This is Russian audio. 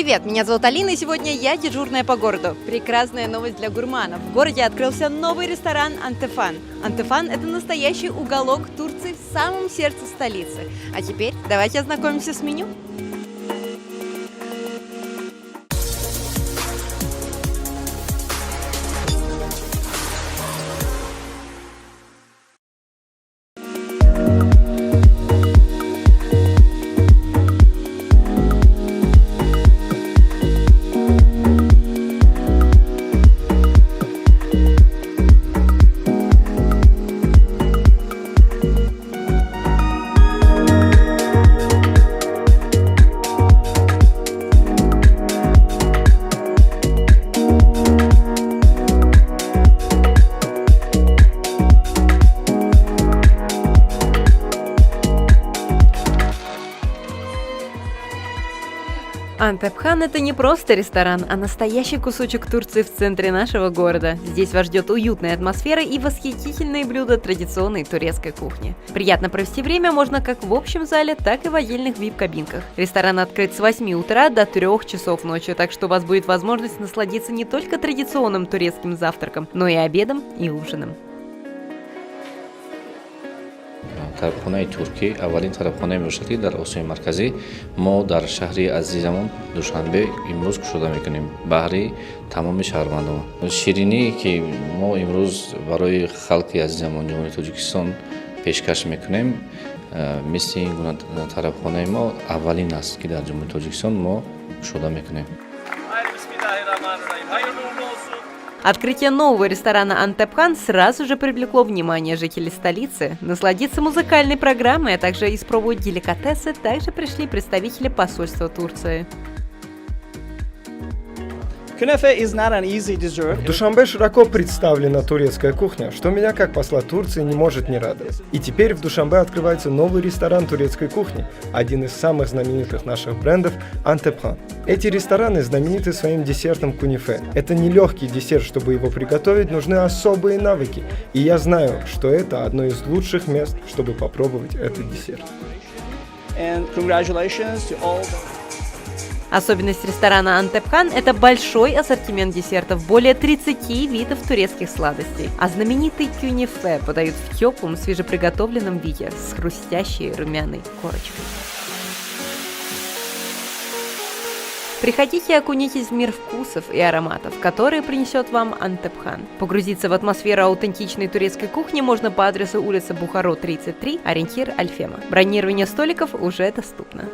Привет, меня зовут Алина, и сегодня я дежурная по городу. Прекрасная новость для гурманов. В городе открылся новый ресторан «Антефан». «Антефан» — это настоящий уголок Турции в самом сердце столицы. А теперь давайте ознакомимся с меню. Антепхан — это не просто ресторан, а настоящий кусочек Турции в центре нашего города. Здесь вас ждет уютная атмосфера и восхитительные блюда традиционной турецкой кухни. Приятно провести время можно как в общем зале, так и в отдельных VIP-кабинках. Ресторан открыт с 8 утра до 3 часов ночи, так что у вас будет возможность насладиться не только традиционным турецким завтраком, но и обедом и ужином. тарабхонаи туркӣ аввалин тарабхонаи мебошад ки дар осиёи марказӣ мо дар шаҳри азизамон душанбе имрӯз кушода мекунем баҳри тамоми шаҳрвандон. Шириние ки мо имрӯз барои халқи азизамон ҷумҳурии Тоҷикистон пешкаш мекунем, мисли ин гуна тарабхонаи мо аввалин аст ки дар ҷумҳурии Тоҷикистон мо кушода мекунем. Открытие нового ресторана «Антепхан» сразу же привлекло внимание жителей столицы. Насладиться музыкальной программой, а также испробовать деликатесы также пришли представители посольства Турции. В Душанбе широко представлена турецкая кухня, что меня как посла Турции не может не радовать. И теперь в Душанбе открывается новый ресторан турецкой кухни, один из самых знаменитых наших брендов «Антепхан». Эти рестораны знамениты своим десертом кунифе. Это нелегкий десерт, чтобы его приготовить, нужны особые навыки. И я знаю, что это одно из лучших мест, чтобы попробовать этот десерт. Особенность ресторана «Антепхан» — это большой ассортимент десертов, более 30 видов турецких сладостей. А знаменитый кюнефе подают в теплом, свежеприготовленном виде с хрустящей румяной корочкой. Приходите и окунитесь в мир вкусов и ароматов, которые принесет вам «Антепхан». Погрузиться в атмосферу аутентичной турецкой кухни можно по адресу улица Бухаро, 33, ориентир Альфема. Бронирование столиков уже доступно.